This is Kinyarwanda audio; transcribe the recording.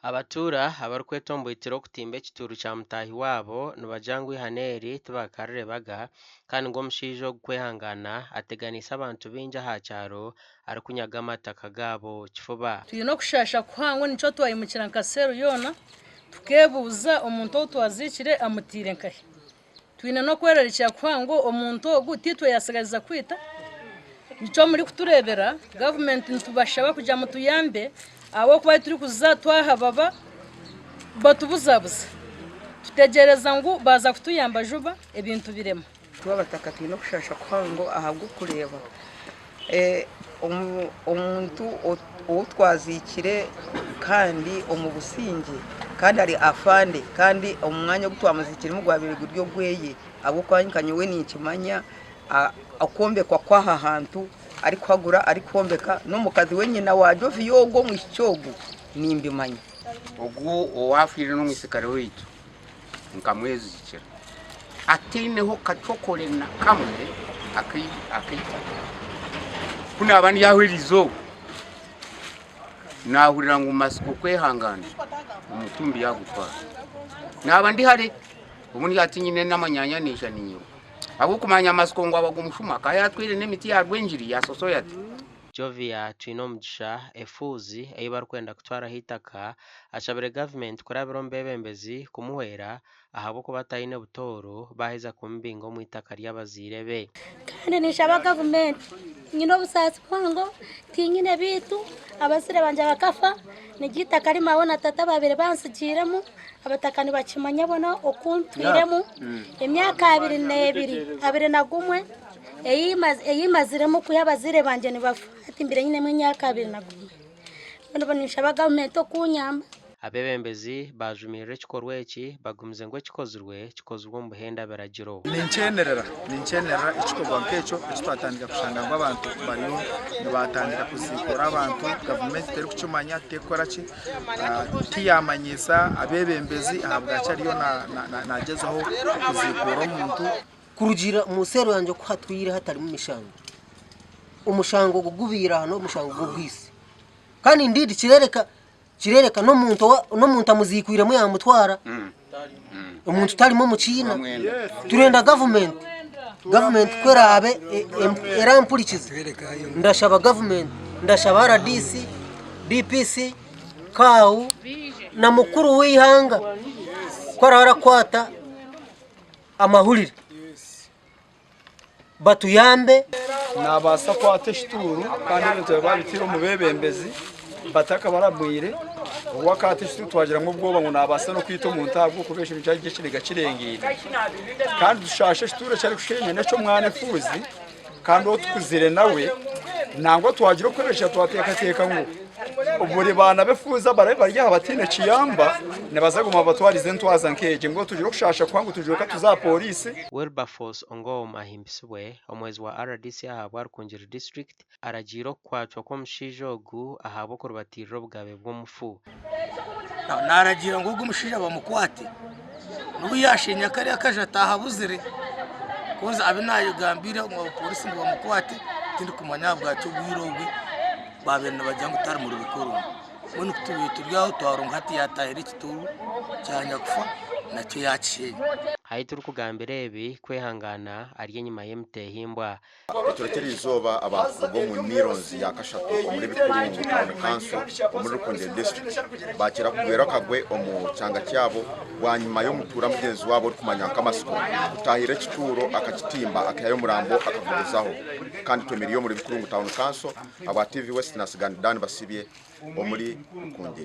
Abatura abarikwetomboitire okutimba ekituru kya mutaahi waabo nibajangwa ihaneri tibakarire baga kandi ng'omushaija ogu kwehangana ateganiise abantu baingi aha kyaro arikunyaga amataka gaabo kifuba. Twine okushasha kuhango nikyo twayimukira nka seru yoona tukebuuza omuntu ou twazikire amutiire nkahe. Twine n'okwererekera kuhango omuntu ogu titwe yasigaliza kwita nikyo muri kutureebera gavumenti nitubashaba kugira mutuyambe abo kuba turi kuza twahababa batubuzabuza tutegereza ngu baza kutuyamba juba ebintu biremo twabataka twine okushasha kuhango ahabwo kureba omuntu ou twazikire kandi omu businge kandi ari afande kandi omwanya ogu twamuzikiremu gwabire guryo gweye abo kwanyikanye we ninkimanya akombekwa kwaha hantu ari kwagura ari kwombeka n'omukazi wenyina wajo viyogo mwishyogo nimbimanya ogu owafire n'omwisikare weitu nkamwezikira atiineho kacokole na kamwe akaita kuna abandi yahwirizo nahurira ngu masiko kwehangana omutumbi yagutwara n'abandi hare ubundi atinyine n'amanyanyanisha niyo abo kumanya amasiko ngo abagumusuma kayatwire n'emiti yarwenjiri yasoso yati Jovia twine omugisha efuuzi ei barikwenda kutwaraho itaka ashabire gavumenti kurabira omu beebembezi kumuhwera ahabw'okuba ataine butooro baheza kumubinga omu itaka ry'abazaire be. Kandi nishaba gavumenti nyine obusaasi bwango tinyine bitu abazaire banje bakafa nigitaka rimaho na tata babiri bansigiremu abataka nibakimanya bona okuntwiremu emyaka 22 eyimaziremu kuya abazaire banje nibafa atimbire nyine mu myaka 21 none nishaba gavumenti okunyamba. Abebembezi bajumirire ekikorwa eki bagumize ngu ekikozirwe omu buhenda biragiro. Ninchenerera ekikorwa nk'ekyo ekitwatandika kushanga ngu abantu bariyo nibatandika kuzikora abantu gavumenti teri kukimanya tekora ki tiyamanyisa abebembezi ahabwaki ariyo nagezaho kuzikora omuntu kurugira musero yanje ko hatwire hatari mu mishango umushango gugubira hano umushango gugwisi kandi ndidi kirereka no muntu amuzikwira mu yamutwara umuntu tarimo mu China turenda government kwerabe erampurikiza ndashaba government ndashaba RDC DPC kawu na mukuru w'ihanga kwarara kwata amahurire batuyambe nabasa kwata ekituru kandi ebintu babitira mu bebembezi bataka barabwire wakati ekituru twagira mu bwoba ngo nabasa no kwita omuntu abwo kubesha ibijya gikiriga kirengire kandi dushashe ekituru cyari kushenye neco mwana efuzi kandi otukuzire nawe nangwa twagira kubesha twateka ngo uburi bana befuza barya abatine kiyamba nebazaguma batwarize ntwaza nkeje ngo tujye kushasha kwangu tujoka tuza polisi. Wilberforce Ongoma ahimbisibwe omwezi wa RDC ahabwa Rukungiri district aragiro kwatwa kw'omushaija ogu ahabwa kurubatirira obugabe bw'omufu naragira ngo ubwo umushaija bamukwate nubu yashenya kari akaja tahabuzire koza abinayugambira ngo polisi ngo bamukwate tindi kumanya bwacyo bwirogwe babene bajyango utari mu rubikuru mune kutubitu ryaho twaronga hati yatahira ekituru cyanya kufa nacyo yaciye hayituru kugambira ebi kwehangana ari enyuma y'emitehimbwa turekeri izoba abantu bo mu mironzi yakashatu muri bikurungu town council muri Rukungiri district bakira kubera kagwe omu cyanga cyabo wanyuma yo mutura mugenzi wabo kumanya kamasiko utahira ekituro akakitimba akayo murambo akavuguzaho kandi twemiriyo muri bikurungu town council aba TV West na Sigandan basibye omuri Rukungiri.